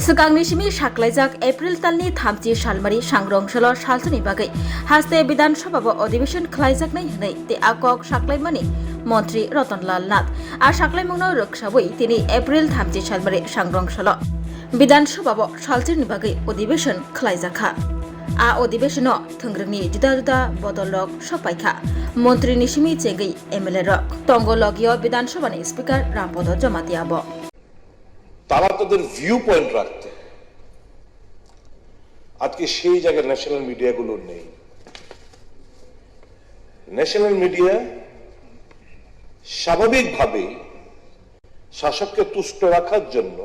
Siangni simi saklaijak April talni thamti salmari sangrongshalo saltoni bagai haste Bidhan Sabha bo अधिवेशन khlaijak nai hinai te akok saklaimani মন্ত্রী রতনলাল নাথ আর সাকলাইমুংনো রক্ষাবই তিনি April থামজি সালমারি সাংরংশাল বিধানসভা সালচিरनि बागै अधिवेशन खलाइजाखा आ अधिवेशन थंग्रंनि जुदा जुदा बदलक सपाइखा मन्त्री निसिमी चेंगै एमएलए रक तंगलगियो विधानसभानि स्पिकार रामपद जमातियाब তারা তাদের ভিউ পয়েন্ট রাখতে আজকে সেই জায়গায় ন্যাশনাল মিডিয়াগুলো নেই। ন্যাশনাল মিডিয়া স্বাভাবিকভাবেই শাসককে তুষ্ট রাখার জন্য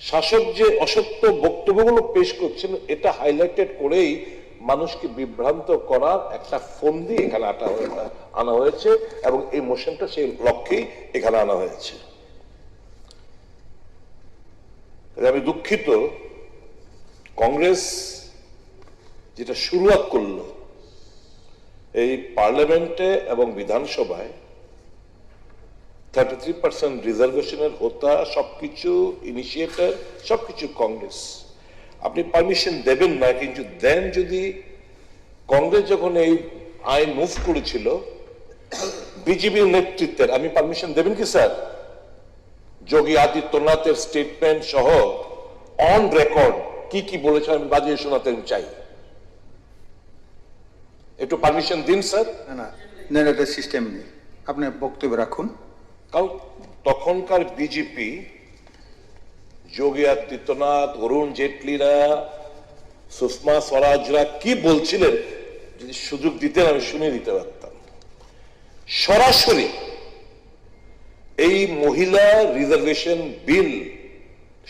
শাসক যে অসত্য বক্তব্যগুলো পেশ করছেন এটা হাইলাইটেড করেই মানুষকে বিভ্রান্ত করার একটা ফন্দি এখানে আনা হয়েছে এবং এই মোশনটা সেই লক্ষ্যেই এখানে আনা হয়েছে। আমি দুঃখিত, কংগ্রেস যেটা শুরুয়াত করলো এই পার্লামেন্টে এবং বিধানসভায় 33% রিজার্ভেশনের হোতা সবকিছু ইনিশিয়েটর সবকিছু কংগ্রেস। আপনি পারমিশন দেবেন না, কিন্তু দেন যদি কংগ্রেস যখন এই আইন মুভ করেছিল বিজেপির নেতৃত্বের, আমি পারমিশন দেবেন কি স্যার? যোগী আদিত্যনাথের স্টেটমেন্ট সহ অন রেকর্ড কি কি বলেছে আমি বাজিয়ে শোনাতে চাই। একটু পারমিশন দিন স্যার। না এটা সিস্টেম নেই, আপনি বক্তব্য রাখুন। কারণ তখনকার বিজেপি যোগী আদিত্যনাথ, অরুণ জেটলিরা, সুষমা স্বরাজরা কি বলছিলেন যদি সুযোগ দিতেন আমি শুনে দিতে পারতাম। সরাসরি এই মহিলা রিজার্ভেশন বিল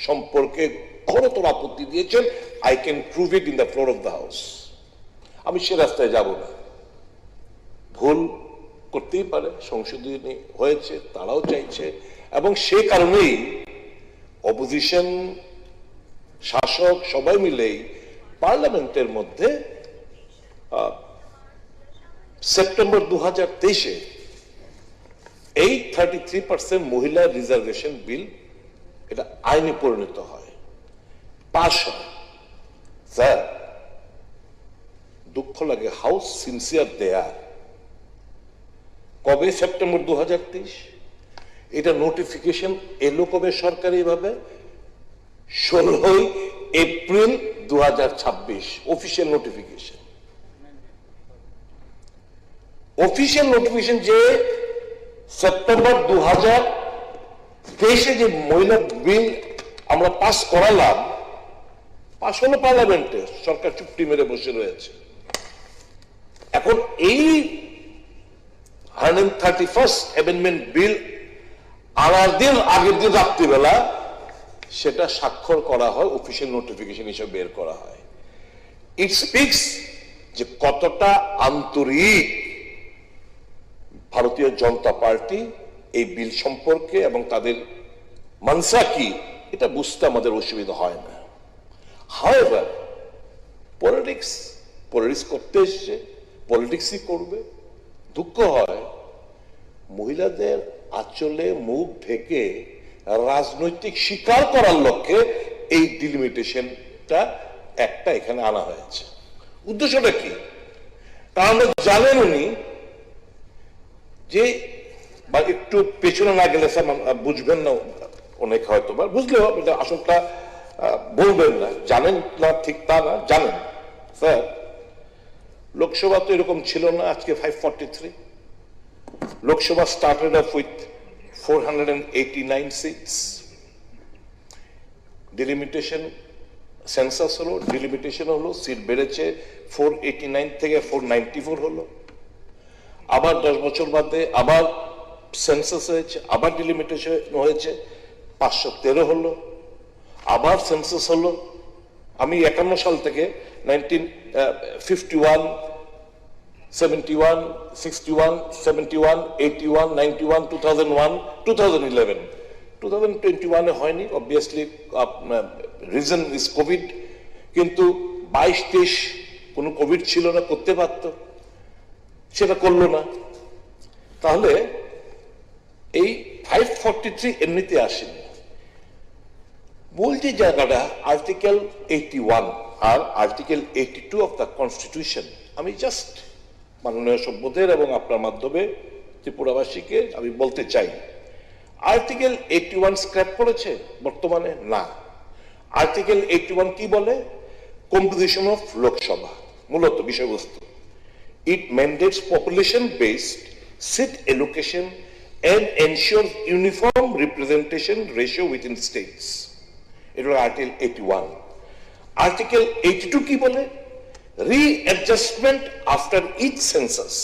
সম্পর্কে ঘোরতর আপত্তি দিয়েছেন। I can prove it in the floor of the house. আমি সে রাস্তায় যাব না, ভুল করতেই পারে, সংশোধনী হয়েছে, তারাও চাইছে এবং সে কারণেই অপোজিশন শাসক সবাই মিলেই পার্লামেন্টের মধ্যে সেপ্টেম্বর 2023-এ এই 33% মহিলা রিজার্ভেশন বিল এটা আইনে পরিণত হয়, পাশ হয়। স্যার দুঃখ লাগে, হাউস সিনসিয়ার দেয়ার। কবে? সেপ্টেম্বর 2023। এটা নোটিফিকেশন এলো কবে সরকারি ভাবে? 16 April 2026 official notification. Official notification যে সেপ্টেম্বর 2023-এ যে মহিলা বিল আমরা পাস করালাম, পাস হলো পার্লামেন্টে, সরকার চুপটি মেরে বসে রয়েছে। এখন এই 131st অ্যামেন্ডমেন্ট বিল আনার দিন আগের দিন রাত্রিবেলা সেটা স্বাক্ষর করা হয়, অফিসিয়াল নোটিফিকেশন হিসেবে বের করা হয়। ইট স্পিক্স যে কতটা আন্তরিক ভারতীয় জনতা পার্টি এই বিল সম্পর্কে এবং তাদের মানসা কি এটা বুঝতে আমাদের অসুবিধা হয় না। হাউএভার পলিটিক্স করতে এসছে, পলিটিক্সই করবে। দুঃখ হয় মহিলাদের আঁচলে মুখ ঢেকে রাজনৈতিক শিকার করার লক্ষ্যে এই ডিলিমিটেশনটা একটা এখানে আনা হয়েছে। উদ্দেশ্যটা কি তা আমরা জানেন উনি যে, বা একটু পেছনে না গেলে স্যার বুঝবেন না, অনেক হয়তো বা বুঝলেও এটা আসলটা বলবেন না, জানেন না ঠিক তা না, জানেন স্যার লোকসভা তো এরকম ছিল না। আজকে 543 Lok Sabha started off with 489 seats. Delimitation census হলো, ডিলিমিটেশন হলো, সিট বেড়েছে 489 থেকে 494 হলো। আবার 10 বছর বাদে আবার সেন্সাস হয়েছে, আবার ডিলিমিটেশন হয়েছে, 513 হলো, আবার সেন্সাস হলো। আমি 51 সাল থেকে 1951, 71, 61, 71, 81, 91, 2001, 2011, 2021-এ হয়নি, অবভিয়াসলি রিজন ইজ কোভিড। কিন্তু 22-23 কোনো কোভিড ছিল না, করতে পারতো, সেটা করলো না। তাহলে এই 543 এমনিতে আসেনি। মূল যে জায়গাটা আর্টিকেল 81 আর আর্টিকেল 82 অফ দ্য কনস্টিটিউশন, আমি জাস্ট মাননীয় সভ্যদের এবং আপনার মাধ্যমে ত্রিপুরাবাসীকে আমি বলতে চাই, আর্টিকেল 81 স্ক্র্যাপ করেছে বর্তমানে? না। আর্টিকেল 81 কি বলে? কম্পোজিশন অফ লোকসভা, মূলত বিষয়বস্তু। It mandates population based seat allocation and ensures uniform representation ratio within states. এটা হলো আর্টিকেল 81। আর্টিকেল 82 কি বলে? রিঅ্যাডজাস্টমেন্ট আফটার ইচ সেন্সাস।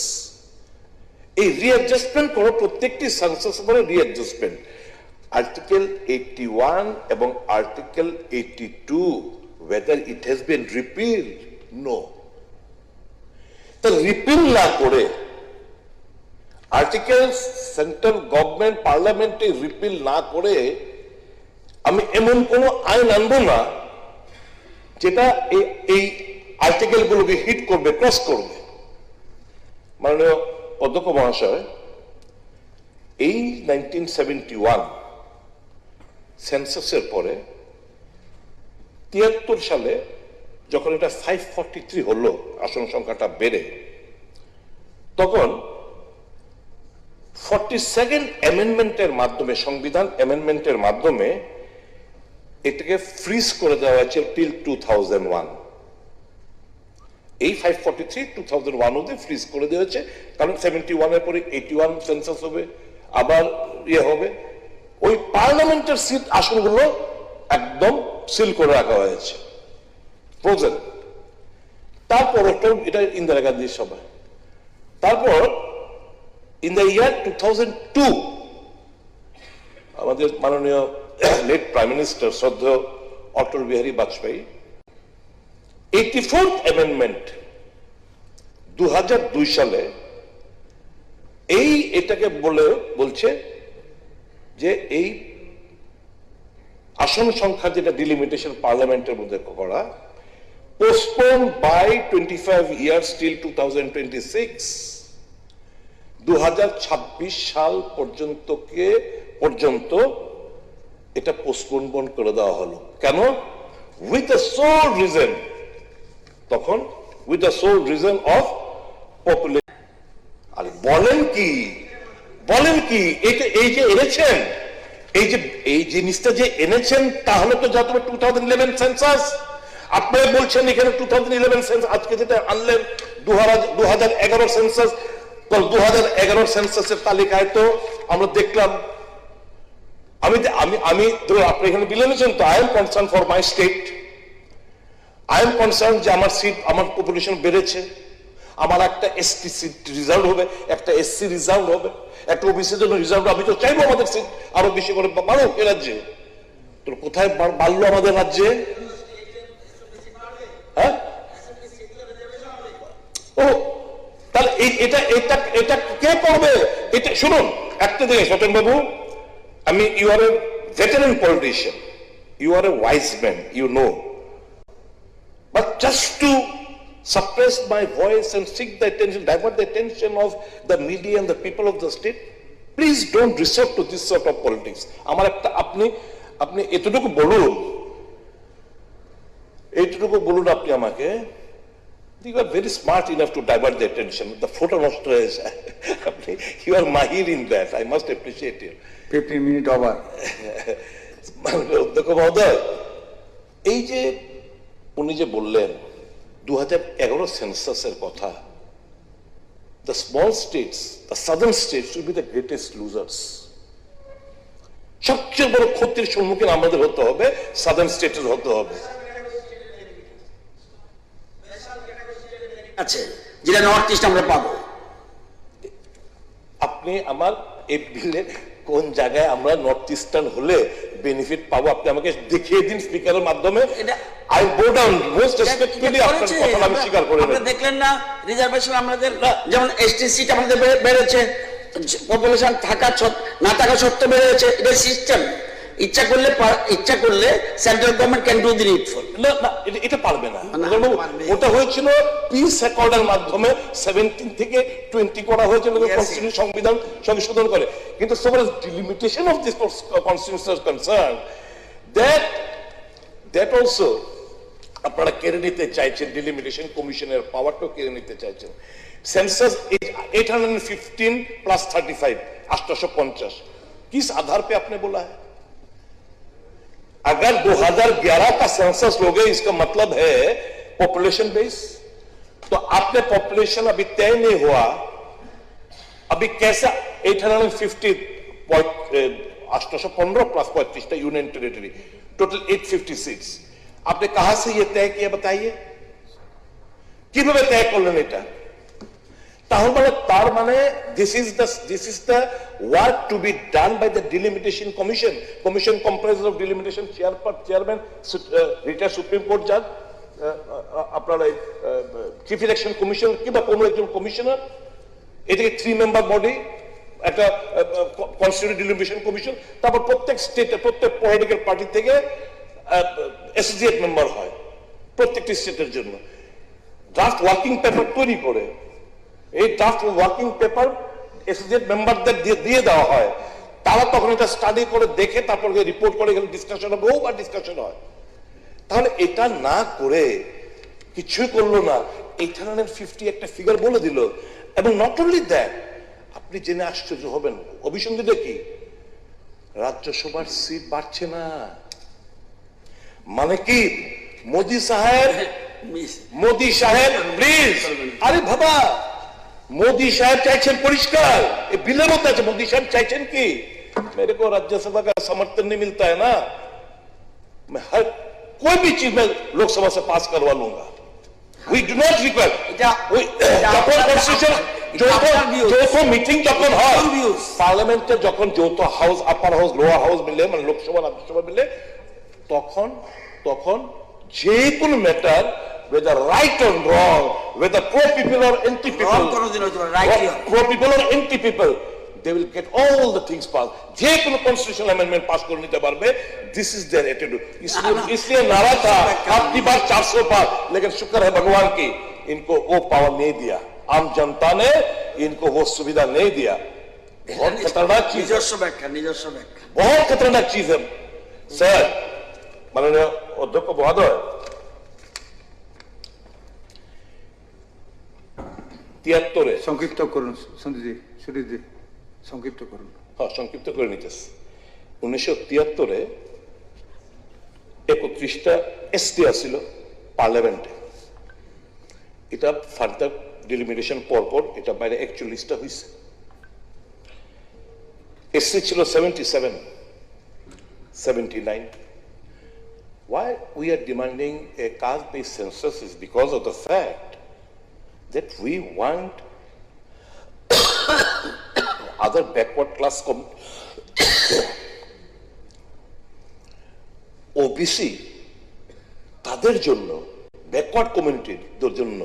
এই রিঅ্যাডজাস্টমেন্ট করো, প্রত্যেকটি সেন্সাস পরে রিঅ্যাডজাস্টমেন্ট। আর্টিকেল 81 এবং article 82 whether it has been repealed? No. তা রিপিল না করে আর্টিকেল সেন্ট্রাল গভর্নমেন্ট পার্লামেন্টে রিপিল না করে আমি এমন কোন আইন আনবো না যেটা এই আর্টিকেল গুলোকে হিট করবে, ক্রস করবে। মাননীয় অধ্যক্ষ মহাশয়, এই 1971 সেন্সাসের পরে 73 সালে যখন এটা 543 হলো, আসন সংখ্যাটা বেড়ে, তখন 42nd অ্যামেন্ডমেন্টের মাধ্যমে, সংবিধান অ্যামেন্ডমেন্টের মাধ্যমে এটাকে ফ্রিজ করে দেওয়া হয়েছে টিল 2001। এই 543 2001 অবধি ফ্রিজ করে দেওয়া হয়েছে, কারণ 71 এর পরে 81 সেন্সাস হবে, আবার ইয়ে হবে। ওই পার্লামেন্টের সিট আসনগুলো একদম সিল করে রাখা হয়েছে, ফ্রোজেন। তারপর এটা ইন্দিরা গান্ধীর সময়। তারপর in the year 2002 আমাদের মাননীয় লেট প্রাইম মিনিস্টার শ্রদ্ধেয় অটল বিহারী বাজপেয়ী 84th অ্যামেন্ডমেন্ট 2002 সালে এটাকে বলছে যে এই আসন সংখ্যা যেটা ডিলিমিটেশন পার্লামেন্টের মধ্যে করা, পোস্টপোন বাই 25 years till 2026, 2026 সাল পর্যন্ত এটা পোস্টপোন করে দেওয়া হলো। কেন? উইথ দ্য সোল রিজন, তখন with the sole reason of population. আর বলেন কি এটা এই যে এনেছেন, এই জিনিসটা যে এনেছেন, তাহলে তো যত 2011 সেন্সাস আপনারা বলছেন এখানে 2011 সেন্সাস, আজকে যেটা আনলেন 2011 সেন্সাস, 2011 সেন্সাসের তালিকায় তো আমরা দেখলাম, আমি আপনি এখানে বিল এনেছেন তো, I am concern for my state, I am concern যে আমার সিট, আমার পপুলেশন বেড়েছে, আমার একটা এসটি সিট রিজার্ভ হবে, একটা এসসি রিজার্ভ হবে, একটা ওবিসির জন্য রিজার্ভ। আমি তো চাইবো আমাদের সিট আরো বেশি করে বাড়ুক এ রাজ্যে। তো কোথায় বাড়লো আমাদের রাজ্যে? হ্যাঁ, ও তাহলে এটা কে করবে? এটা শুনুন, একটা দিকে সতেন বাবু, you are a veteran politician, you are a wise man, you know, but just to suppress my voice and seek the attention, divert the attention of the media and the people of the state, please don't resort to this sort of politics. আমার একটা আপনি এতটুকু বলুন আপনি আমাকে, you are very smart enough to divert the attention. The photo নষ্ট হয়ে যায়, you are mahir in that, I must appreciate you. 15 minute over. অধ্যক্ষ মহোদয়, এই যে উনি যে বললেন 2011 সেন্সাসের কথা, the small states, the southern states will be the greatest losers. সবচেয়ে বড় ক্ষতির সম্মুখীন আমাদের হতে হবে, সাদার্ন স্টেটের হতে হবে। আছে যেটা নর্থ ইস্ট আমরা পাবো। আপনি আমার এই বিলে কোন জায়গায় আমরা নর্থ ইস্টার্ন হলে বেনিফিট পাবো আপনি আমাকে দেখিয়ে দিন স্পিকারের মাধ্যমে। I go down most respectfully, আপনার কথা আমি স্বীকার করে নেব। আপনি দেখলেন না রিজার্ভেশন আমাদের, যেমন এসটি সিট আমাদের বেড়েছে, পপুলেশন না থাকা সত্ত্বেও বেড়েছে। এটা সিস্টেম, ইচ্ছা করলে central government can do the needful. না, এটা পারবে না। ওটা হয়েছিল পিস অ্যাকর্ডের মাধ্যমে 17 থেকে 20 করা হয়েছিল কনস্টিটিউশন, সংবিধান সংশোধন করে। কিন্তু so far as delimitation of this constitution is concerned, that that also আপনারা কেড়ে নিতে চাইছেন, ডিলিমিটেশন কমিশনের পাওয়ারটাও কেড়ে নিতে চাইছেন। सेंसस 815 प्लस 35 850 किस आधार पे आपने बोला है? अगर 2011 का सेंसस लोगे इसका मतलब है पॉपुलेशन बेस, तो आपने पॉपुलेशन अभी तय नहीं हुआ, अभी कैसा 850 815 प्लस 35 यूनियन टेरिटरी टोटल 856 आपने कहां से यह तय किया बताइए, কিভাবে तय করলেন এটা? তার মানে this is the work to be done by the delimitation commission comprises of delimitation chairman, retired supreme court judge, আপনার চিফ ইলেকশন কমিশন কিংবা কোনো একজন কমিশনার, এটাকে 3 মেম্বার বডি, একটা কনস্টিটিউয়েন্ট ডিলিমিটেশন কমিশন, তারপর প্রত্যেক স্টেটে প্রত্যেক পলিটিক্যাল পার্টি থেকে অ্যাসোসিয়েট মেম্বার হয় প্রত্যেকটি স্টেটের জন্য। ড্রাফট ওয়ার্কিং পেপার তৈরি করে এই ড্রাফট ওয়ার্কিং পেপার অ্যাসোসিয়েট মেম্বারদের দিয়ে দেওয়া হয়, তারা তখন এটা স্টাডি করে দেখে তারপর রিপোর্ট করে গেলে ডিসকাশন হবে, বহুবার ডিসকাশন হয়। তাহলে এটা না করে কিছুই করলো না, 850 একটা ফিগার বলে দিল। এবং নট অনলি দ্যাট, আপনি জেনে আশ্চর্য হবেন অভিসন্ধিতে কি রাজ্যসভার সিট বাড়ছে না। মানে কি মোদি সাহেব প্লিজ, আরে বাবা मोदी साहब चाहছেন পরিষ্কার, ये बिल में होता है। मोदी साहब चाहছেন কি मेरे को राज्यसभा का समर्थन नहीं मिलता है ना, मैं हर कोई भी चीज में लोकसभा से पास करवा लूंगा। We do not require যখন কনস্টিটিউশন যৌথ মিটিং যখন হয় পার্লামেন্টে, যখন যৌথ হাউস আপার হাউস লোয়ার হাউস মিলে মানে লোকসভা রাজ্যসভা মিলে, তখন যে কোনো matter whether right or wrong, whether pro-people or anti-people, pro-people or anti-people, they will get all the things passed. जे कोनो constitutional amendment pass कर नहीं पारबे, this is their attitude. इसलिए नारा था आपकी बार 400 पार, लेकिन शुक्र है भगवान की इनको वो पावर नहीं दिया, आम जनता ने इनको वो सुविधा नहीं दिया। बहुत खतरनाक चीज, নিজস্ব ব্যাখ্যা बहुत खतरनाक चीज है सर। माननीय अध्यक्ष महोदय 73 সংক্ষিপ্ত করুন সন্দীপজি, সুদীপজি সংক্ষিপ্ত করুন। হ্যাঁ সংক্ষিপ্ত করে নিতেছি। 1973 31টা এসটি আসছিল পার্লামেন্টে, এটা ফার্দার ডিলিমিটেশন পরপর এটা বাইরে 41টা হয়েছে। এসসি ছিল 77 79। Why we are demanding a caste-based census is because of the fact that we want other backward class OBC তাদের জন্য, ব্যাকওয়ার্ড কমিউনিটির জন্য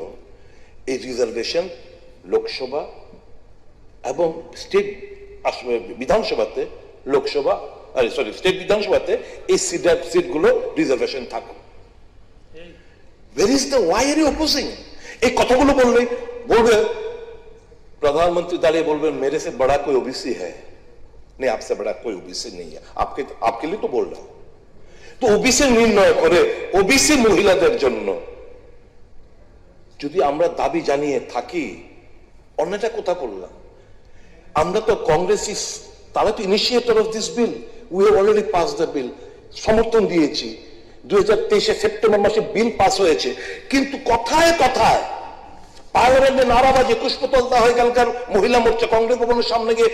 এই রিজার্ভেশন লোকসভা এবং স্টেট বিধানসভাতে স্টেট বিধানসভাতে এই সিটগুলো রিজার্ভেশন থাকুক। Where is the why are you opposing? এই কথাগুলো বলবে प्रधानमंत्री दाड़िए बोलबे मेरे से बड़ा कोई ओबीसी है नहीं, आपसे बड़ा कोई ओबीसी नहीं है, आपके लिए तो बोल रहा हूं। तो ओबीसी निर्णय करे ओबीसी মহিলাদের জন্য যদি আমরা দাবি জানিয়ে থাকি, অন্যটা কথা বললাম। আমরা তো কংগ্রেস তারা তো initiator of this bill, we have already pass the বিল, সমর্থন দিয়েছি। 2023 সেপ্টেম্বর মাসে বিল পাস হয়েছে, কিন্তু কথায় কথায় পার্লামেন্টে নারাবাজি কুশপুতল দেওয়া হয়ে গেলকার মহিলা মোর্চা কংগ্রেস ভবনের সামনে গিয়ে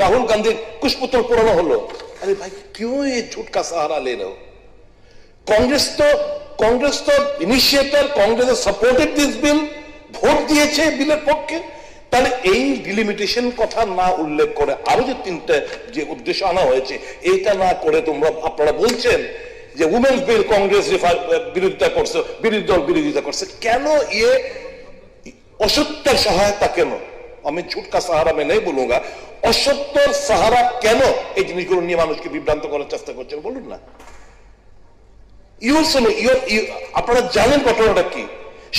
রাহুল গান্ধীর কুশপুতল পুরানো হলো। আরে ভাই क्यों ये झूठ का सहारा ले रहे हो? कांग्रेस तो initiator, Congress supported this bill, vote দিয়েছে বিলের পক্ষে। তাহলে এই ডিলিমিটেশন কথা না উল্লেখ করে আরো যে তিনটা যে উদ্দেশ্য আনা হয়েছে এইটা না করে আপনারা বলছেন যে উমেন্স বিল কংগ্রেস বিরোধিতা করছে, বিরোধী দল বিরোধিতা করছে। কেন ये असत्य सहायता কেন? আমি झूठ का सहारा मैं नहीं बोलूंगा, असत्য सहारा কেন এই জিনিসগুলো নিয়ে মানুষকে বিভ্রান্ত করার চেষ্টা করছেন বলুন না। আপনারা জানেন ঘটনাটা কি,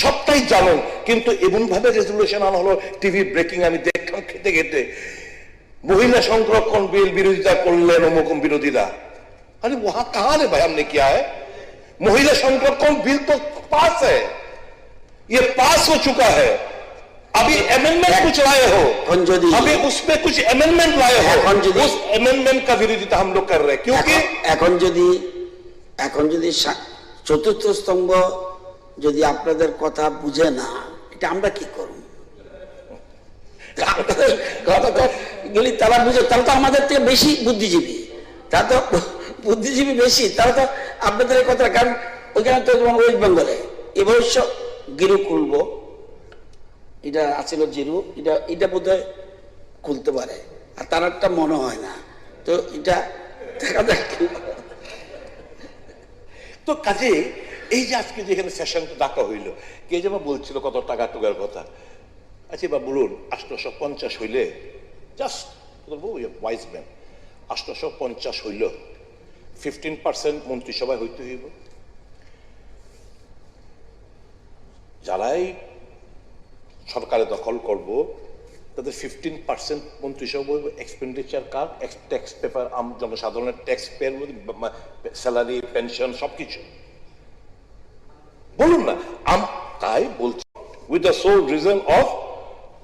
সবটাই জানেন, কিন্তু এমন ভাবে রেজুলেশন আনা হলো টিভি ব্রেকিং, আমি দেখলাম খেতে খেতে মহিলা সংরক্ষণ বিল বিরোধিতা করলেন অমুক বিরোধীরা। अरे वहां कहां है भाई, हमने किया है महिला संरक्षण बिल तो पास है, ये पास हो चुका है। अभी अमेंडमेंट कुछ लाए हो, अभी उसमें कुछ अमेंडमेंट लाए हो, उस अमेंडमेंट का विरोधिता हम लोग कर रहे हैं, क्योंकि এখন যদি চতুর্থ স্তম্ভ যদি আপনাদের কথা বুঝে না, এটা আমরা কি করব? গেলি তারা বুঝে, তারা তো আমাদের থেকে বেশি বুদ্ধিজীবী, তারা তো বুদ্ধিজীবী বেশি, তারা তো আপনাদের এই কথা, কারণ ওইখানে তো ওয়েস্ট বেঙ্গলে এবছর গিরু খুলবো, এটা আছিল জিরু, এটা বোধহয় খুলতে পারে, আর তার একটা মনে হয় না, তো এটা দেখা যাক। তো কাজে এই যে আজকে যেখানে সেশন ডাকা হইল, কে যেন বলছিল কত টাকা টুকার কথা, আচ্ছা এবার বলুন 850 হইলে, জাস্ট বলবো ওয়াইজ ম্যান, 850 হইল 15% মন্ত্রিসভায় হইতে হইব। যারাই সরকারে দখল করব তাদের 15% মন্ত্রিসভা এক্সপেন্ডিচার কার, ট্যাক্স পেপার, জনসাধারণের ট্যাক্স পেয়ার, স্যালারি, পেনশন সবকিছু বলুন না। তাই বলছি with the sole reason of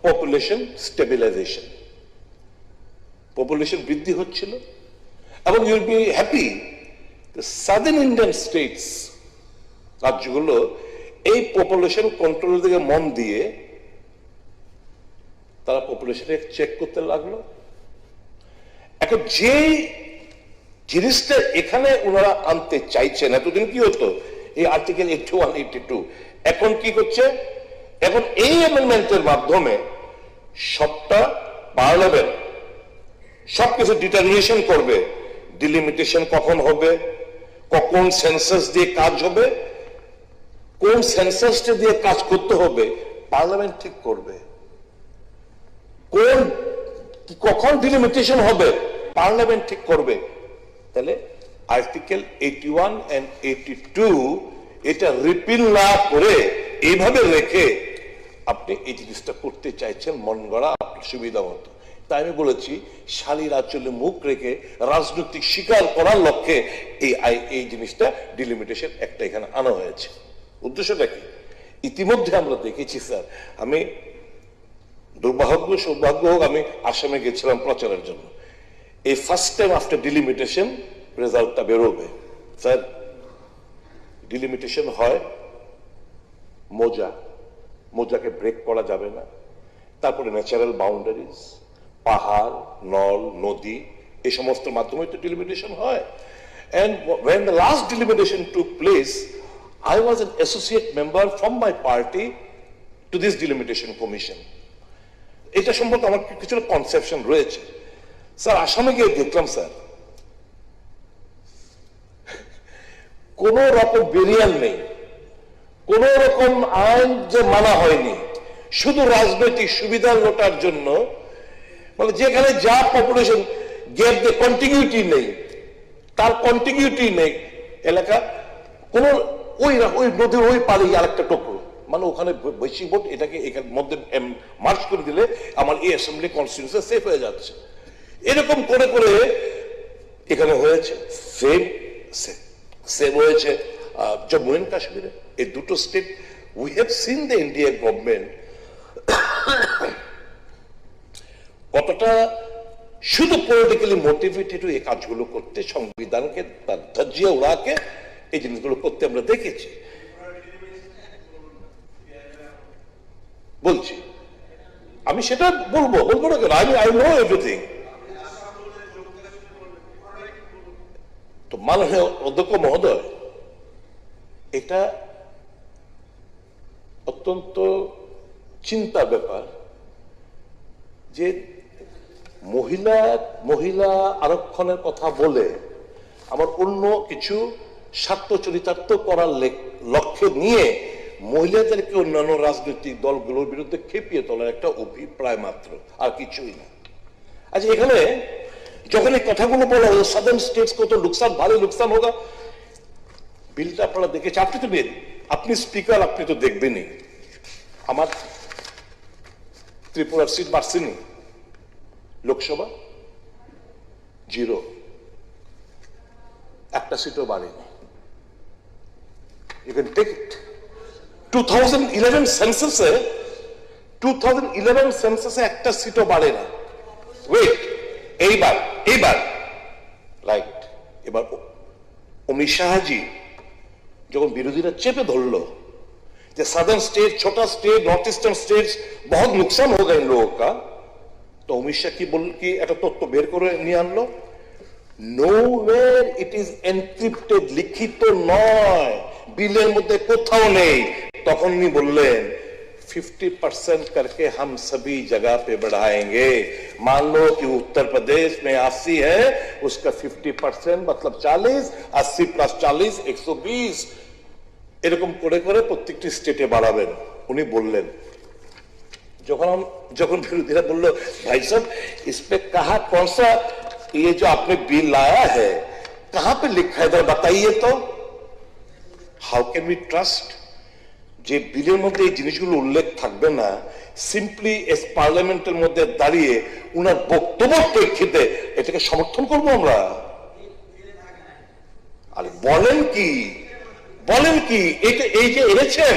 population stabilisation, population বৃদ্ধি হচ্ছিল, এবং you'll be happy southern Indian states, রাজ্যগুলো এই পপুলেশন কন্ট্রোলের দিকে মন দিয়ে তারা পপুলেশনে চেক করতে লাগলো। এখন যে জিনিসটা এখানে ওনারা আনতে চাইছেন, এতদিন কি হতো এই আর্টিকেল 81, 82, এখন কি করছে, এখন এই অ্যামেন্ডমেন্টের মাধ্যমে সবটা পার্লামেন্ট সবকিছু ডিটারমিনেশন করবে, ডিলিমিটেশন কখন হবে, কখন সেন্সাস দিয়ে কাজ হবে, কোন সেন্সাসটা দিয়ে কাজ করতে হবে পার্লামেন্ট ঠিক করবে, কোন কখন ডিলিমিটেশন হবে পার্লামেন্ট ঠিক করবে। তাহলে আর্টিকেল 81 এন্ড 82 এটা রিপিল না করে এইভাবে রেখে আপনি এই জিনিসটা করতে চাইছেন মন গড়া আপনার সুবিধা মতো। তাই আমি বলেছি শালীর আঁচলে মুখ রেখে রাজনৈতিক শিকার করার লক্ষ্যে এই জিনিসটা ডিলিমিটেশন একটা এখানে আনা হয়েছে। উদ্দেশ্যটা কি? ইতিমধ্যে আমরা দেখেছি স্যার, আমি দুর্ভাগ্য সৌভাগ্য হোক, আমি আসামে গেছিলাম প্রচারের জন্য, এই ফার্স্ট টাইম আফটার ডিলিমিটেশন রেজাল্টটা বেরোবে স্যার। ডিলিমিটেশন হয় মোজাকে ব্রেক করা যাবে না, তারপরে ন্যাচারাল বাউন্ডারিজ, পাহাড়, নল, নদী, এই সমস্ত মাধ্যমে তো ডিলিমিটেশন হয়। And when the last delimitation took place, I was an associate member from my party to this delimitation commission. এটা সম্পর্কে আমার কিছু কনসেপশন রয়েছে স্যার। আসামে গিয়ে দেখলাম স্যার কোন রকম বেরিয়াল নেই, কোন রকম আইন যে মানা হয়নি, শুধু রাজনৈতিক সুবিধা লোটার জন্য, মানে যেখানে যা পপুলেশন গ্যাপ দিয়ে কন্টিনিউটি নেই, তার কন্টিনিউটি নেই এলাকা, কোন ওই নদীর ওই পারে আরেকটা টুকরো, মানে ওখানে বেশি ভোট, এটাকে এখানে মধ্যে মার্চ করে দিলে আমার এই অ্যাসেম্বলি কনস্টিটিউশন সেফ হয়ে যাচ্ছে। এরকম করে করে এখানে হয়েছে, সেম হয়েছে জম্মু এন্ড কাশ্মীরে। এই দুটো state we have seen the India government কতটা শুধু পলিটিক্যালি মোটিভেটেড এই কাজগুলো করতে, সংবিধানকে ধাজিয়ে উড়াকে এই জিনিসগুলো করতে আমরা দেখেছি। বলছি আমি সেটা বলবো না কেন, আই নো এভরিথিং। তো মাননীয় অধ্যক্ষ মহোদয়, এটা অত্যন্ত চিন্তার ব্যাপার যে মহিলা আরক্ষণের কথা বলে আমার অন্য কিছু স্বার্থ চরিতার্থ করার লক্ষ্যে নিয়ে মহিলাদেরকে অন্যান্য রাজনৈতিক দলগুলোর বিরুদ্ধে খেপিয়ে তোলার একটা অভিপ্রায় মাত্র, আর কিছুই না। আচ্ছা, এখানে যখন এই কথাগুলো বলা হলো সাদার্ন স্টেটস কত নুকসান, ভারী নুকসান হোগা, বিলটা আপনারা দেখেছেন, আপনি স্পিকার, আপনি তো দেখবেনই। আমার ত্রিপুরার সিট বাড়ছেনি, লোকসভা 0, একটা সিটও বাড়েনি। You can take it. 2011 সেন্সাসে 2011 সেন্সাসে একটা সিটও বাড়ে না। ওয়েট, এইবার রাইট, এবার অমিত শাহজি যখন বিরোধীরা চেপে ধরলো যে सदर्न स्टेट, छोटा स्टेट, नॉर्थ ईस्टर्न स्टेट्स बहुत नुकसान होगा इन लोगों का, तो अमित शाह की একটা তথ্য বের করে নিয়ে আনলো, nowhere it is encrypted, লিখিত নয়, বিলের মধ্যে কোথাও নেই। তখন উনি বললেন 50% करके हम सभी जगह पे बढ़ाएंगे। मान लो कि उत्तर प्रदेश में 80 है, उसका 50% मतलब 40, 80 प्लस 40 120, এরকম করে করে প্রত্যেকটি স্টেটে বাড়াবেন উনি বললেন। যখন বিরোধীরা বললো भाई साहब इस पे कहा कौन सा ये जो आपने बिल लाया है कहां पे लिखा है, इधर बताइए तो। हाउ कैन वी ट्रस्ट যে বিলের মধ্যে এই জিনিসগুলো উল্লেখ থাকবে না, সিম্পলি এস পার্লামেন্টের মধ্যে দাঁড়িয়ে উনার বক্তব্যের প্রেক্ষিতে এটাকে সমর্থন করবো আমরা? আরে বলেন কি এটা এই যে এনেছেন,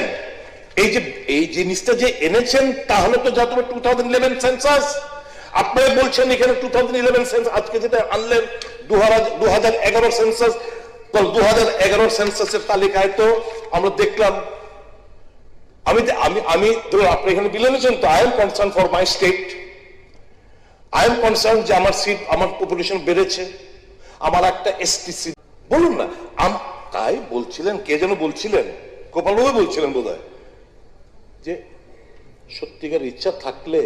এই জিনিসটা যে এনেছেন তাহলে তো যত 2011 সেন্সাস আপনারা বলছেন এখানে 2011 সেন্সাস, আজকে যেটা আনলেন 2011 সেন্সাস, তো 2011 সেন্সাসের তালিকায় তো আমরা দেখলাম, আমি ধরো আপনি এখানে বিল এনেছেন, তো I am concern for my state, I am concern যে আমার সিট, আমার পপুলেশন বেড়েছে, আমার একটা এসটিসি, বলুন না। তাই বলছিলেন, কে যেন বলছিলেন, গোপালবাবু বলছিলেন বোধহয়, যে সত্যিকার ইচ্ছা থাকলে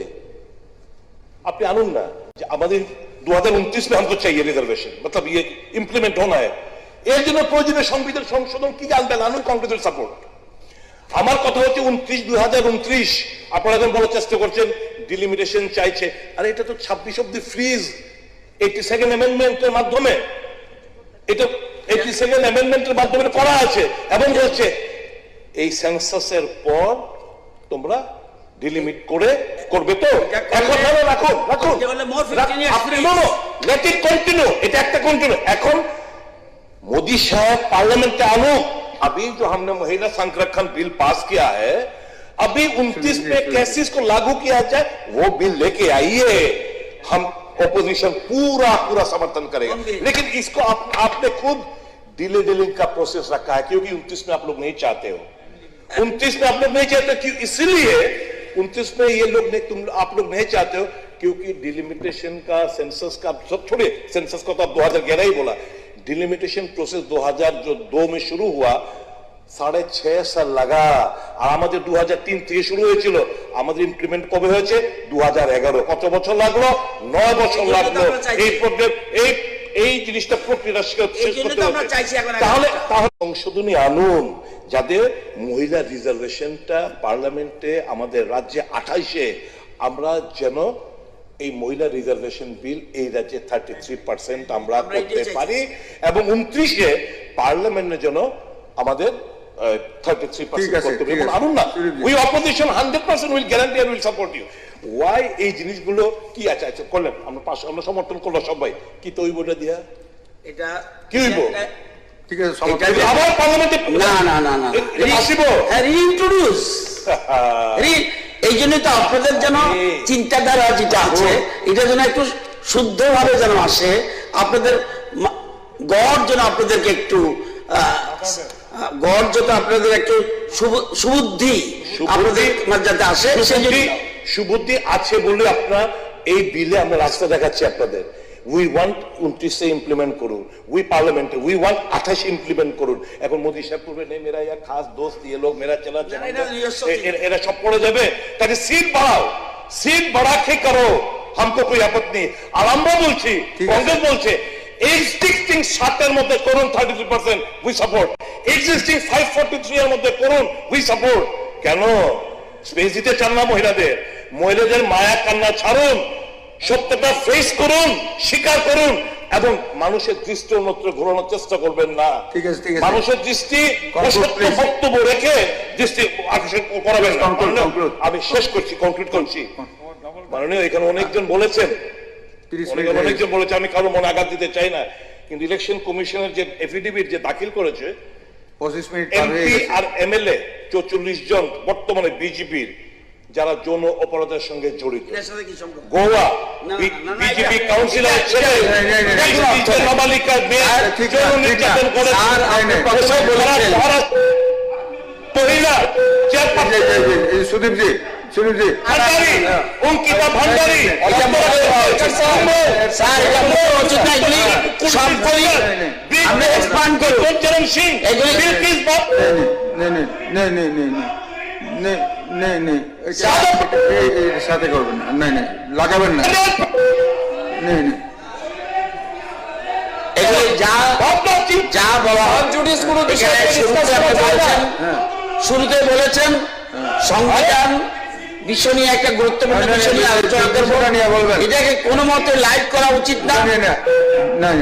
আপনি আনুন না যে আমাদের 2029 में हमको चाहिए रिजर्वेशन, मतलब ये इम्प्लीमेंट होना है, এর জন্য প্রয়োজনীয় সংবিধান সংশোধন কি আনবেন, আনুন কংগ্রেসের সাপোর্ট। আমার কথা হচ্ছে 2029 আপনারা এখন বলার চেষ্টা করছেন ডিলিমিটেশন চাইছে, আরে এটা তো 26 অব্দি ফ্রিজ 82nd অ্যামেন্ডমেন্টের মাধ্যমে, এটা 82nd অ্যামেন্ডমেন্টের মাধ্যমে করা আছে, এবং বলছে এই সেন্সাসের পর তোমরা ডিলিমিট করবে তো। এখন রাখুন আপনি, লেট ইট কন্টিনিউ, এটা একটা কন্টিনিউ। এখন मोदी साहब पार्लियामेंट के आनुक, अभी जो हमने महिला संरक्षण बिल पास किया है, अभी 29 में कैसे इसको लागू किया जाए वो बिल लेके आइए, हम ऑपोजिशन पूरा समर्थन करेगा। लेकिन इसको आपने खुद डिलींग का प्रोसेस रखा है, क्योंकि 29 में आप लोग नहीं चाहते हो, 29 में आप लोग नहीं चाहते, क्यों? इसलिए 29 में ये लोग आप लोग नहीं चाहते हो क्योंकि डिलिमिटेशन का, सेंसस का, सब छोड़िए, सेंसस को तो अब 2011 ही बोला, डिलिमिटेशन प्रोसेस 2002 में शुरू हुआ, 6.5 साल लगा, আর আমাদের 2003 থেকে শুরু হয়েছিল, আমাদের ইমপ্লিমেন্ট কবে হয়েছে 2011, কত বছর লাগলো? 9 বছর লাগলো এই প্রবলেম, এই জিনিসটা প্রক্রিয়া শেষ করতে হবে। তাহলে সংশোধনী আনুন যাতে মহিলা রিজার্ভেশনটা পার্লামেন্টে আমাদের রাজ্যে 28-এ আমরা যেন এই মহিলা রিজার্ভেশন বিল এই রাজ্যে 33% আমরা করতে পারি, এবং 29-এ পার্লামেন্টে যেন আমাদের 33% করতে পারি। আনুন না, we opposition 100% will guarantee and will support you. Why এই জিনিসগুলো কি আছে করলেন, আমরা সমর্থন করলাম সবাই, কি তো ওই বইটা দিয়া এটা কি হইব? ঠিক আছে, আবার পার্লামেন্টে না আসিব, রিইন্ট্রোডিউস এই জন্য তো আপনাদের যেন চিন্তাধারা যেটা আছে এটা যেন একটু শুদ্ধভাবে যেন আসে, আপনাদের গড় যেন আপনাদেরকে একটু গড় যেন আপনাদের একটু সুবুদ্ধি আপনাদের যাতে আসে, সুবুদ্ধি আছে বলে আপনার এই বিলে আমরা রাস্তা দেখাচ্ছি আপনাদের। উই ওয়ান্ট 29 ইমপ্লিমেন্ট করুন, উই পার্লামেন্টে উই ওয়ান্ট 28 ইমপ্লিমেন্ট করুন। এখন মোদি সাহেব করবে নেই মেরা ইয়া খাস দোস্ত ये लोग मेरा चला এরা সব পড়ে যাবে, তাকে সিট বাড়াও, সিট বাড়া কে করো, हमको कोई आपत्ति नहीं। আর আমরা বলছি, কংগ্রেস বলছে এক্সিস্টিং 60 এর মধ্যে করুন 33%, উই সাপোর্ট। এক্সিস্টিং 543 এর মধ্যে করুন, উই সাপোর্ট। কেন স্পেস দিতে চান না মহিলাদের মায়া কান্না ছাড়ুন, সত্যটা ফেস করুন, স্বীকার করুন, এবং মানুষের দৃষ্টি অন্যত্র ঘোরানোর চেষ্টা করবেন না। মানুষের দৃষ্টি সত্য বক্তব্য রেখে দৃষ্টি আকর্ষণ করাবেন না। আমি শেষ করছি, কনক্লুড করছি। মাননীয়, এখানে অনেকজন বলেছেন, আমি কারো মনে আঘাত দিতে চাই না, কিন্তু ইলেকশন কমিশনের যে এফিডেভিট যে দাখিল করেছে 25 মিনিট পার হয়ে এমপি গেছে। আর এমএলএ 44 জন বর্তমানে বিজেপির যারা যৌন অপরাধের সঙ্গে জড়িত। এটার সাথে কি সম্পর্ক? গোয়া না, না, বিজেপি এটা- কাউন্সিলর ছেলে না, বিজেপি নাবালিকার মেয়ে ঠিক না, যৌন ঠিক না। নির্যাতন করেছে। স্যার, আপনি এসব বলেছেন। মহিলা চেয়ারপারসন সুদীপজি ভান্ডারী, অঙ্কিতা ভান্ডারী, এটা বলা উচিত, স্যার, এটা বলা উচিত না, এগুলি সব করি। আপনি expand করুন। চরণ সিং, এগুলি- বিলকিস বাপ, সাথে করবেন না, নেই লাগাবেন না, নেই এগুলি যা ভাবনা চিন্তা যা বলা হয়, এখানে শুরুতে আপনি বলেছেন, শুরুতে বলেছেন সংবিধান বিষয় নিয়ে একটা গুরুত্বপূর্ণ বিষয় নিয়ে আলোচনা করবো, বিষয়টা নিয়ে বলবেন। এটাকে কোনো মতে লাইভ করা উচিত না। না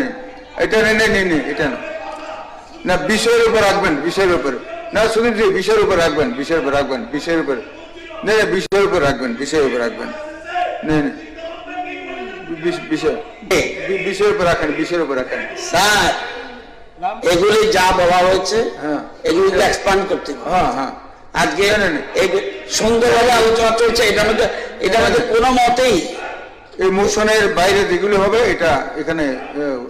এটা নেই এটা না বিষয়ের উপর রাখবেন, বিষয়ের উপর না সুদীপজি, বিষয়ের উপর রাখবেন, বিষয়ের উপর রাখবেন, বিষয়ের উপর না বিষয়ের উপর রাখবেন, বিষয়ের উপর রাখবেন, নেই বিষয়ের উপর রাখেন, বিষয়ের উপর রাখেন। স্যার, এগুলি যা বলা হয়েছে হ্যাঁ। এগুলিকে এক্সপান্ড করতে হবে। হ্যাঁ আজকে না, না। সুন্দরভাবে আলোচনা চলছে, এটার মধ্যে কোনো মতেই এই মোশনের বাইরে যেগুলো হবে এটা এখানে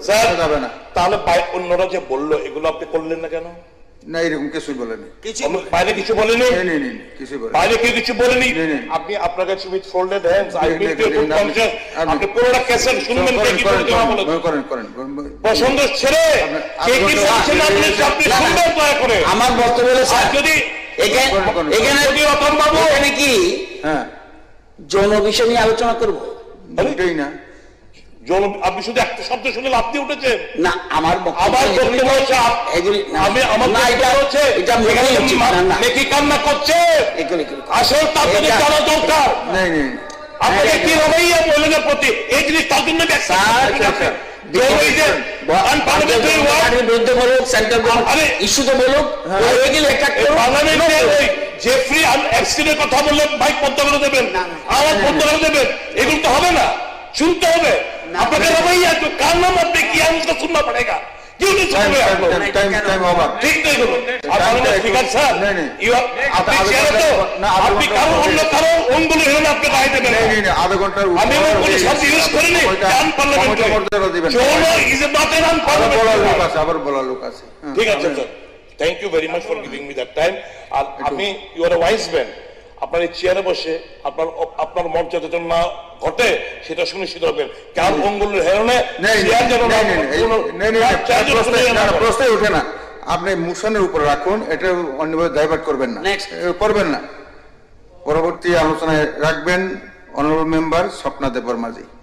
স্যার যাবে না, তাহলে অন্যরা যে বললো এগুলো আপনি করলেন না কেন? না এরকম কিছুই বলেনি, বাইরে কিছু বলেনি, নেই কিছুই বলেনি। বাইরে কেউ কিছু বলেনি। নেই। আপনি আপনার কাছে উইথ ফোল্ডেড হ্যান্ডস আই নেই, উইল নেই, বি নেই, কনসিয়াস। আপনি- আপনি পুরোটা ক্যাসেট শুনবেন কে কি বলতে বলে করেন পছন্দ ছেড়ে কে কি বলছেন আপনি শুনবেন দয়া করে। আমার বক্তব্য হলো, আর স্যার, যদি এখানে যদি রতন বাবু এখানে কি হ্যাঁ যৌন বিষয় নিয়ে আলোচনা করব? ওটাই না, আপনি শুধু একটা শব্দ শুনে লাফ দিয়ে উঠেছেন। না, আমার বক্তব্য আবার বলতে বলছে এগুলি না, আমি আমার না, এটা হচ্ছে এটা মোটেই উচিত না, না। নেকি কান্না করছে এগুলি আসল তাদের এটা- জানা দরকার। নেই আপনাকে কি রবাইয়া মহিলাদের প্রতি এই জিনিস তার জন্য স্যার, পার্টির বিরুদ্ধে বলুক, সেন্ট্রাল গভর্নমেন্ট ইস্যুতে বলুক, এগুলি একটা পার্লামেন্টে জেফ্রি অ্যাপস্টিনের কথা বললে ভাই পদ্ম করে দেবেন, আমার পদ্ম করে দেবেন, এগুলো তো হবে না, শুনতে হবে। আপনাকে রবাইয়া তো কার নাম আপনি কি আমলটা শুননা পড়েগা, क्यों नहीं सुन रहे आप लोग? Time over. ठीक नहीं करो आप माननीय स्पीकर सर नहीं, नहीं। you are আপনি চেয়ারে তো আপনি কারো অন্য কারো অঙ্গুলি হলেন আপনি রায় দেবেন না। নেই আধা ঘন্টার আমি আমার কোনো শব্দ ইউজ করিনি আন পার্লামেন্টে দিবেন, যৌন is not an an parliament. আবার বলার লোক আছে। হ্যাঁ, ঠিক আছে sir, thank you very much for giving me that time. আর আমি you are a wise man, আপনার এই চেয়ারে বসে আপনার মর্যাদা যেন না ঘটে সেটা সুনিশ্চিত করবেন। কার অঙ্গুলের হেরণে চেয়ার যেন না প্রশ্নই ওঠে না। আপনি মোশনের উপর রাখুন, এটা অন্যভাবে ডাইভার্ট করবেন না, Next. করবেন না। পরবর্তী আলোচনায় রাখবেন অনারেবল মেম্বার স্বপ্না দেববর্মাজি।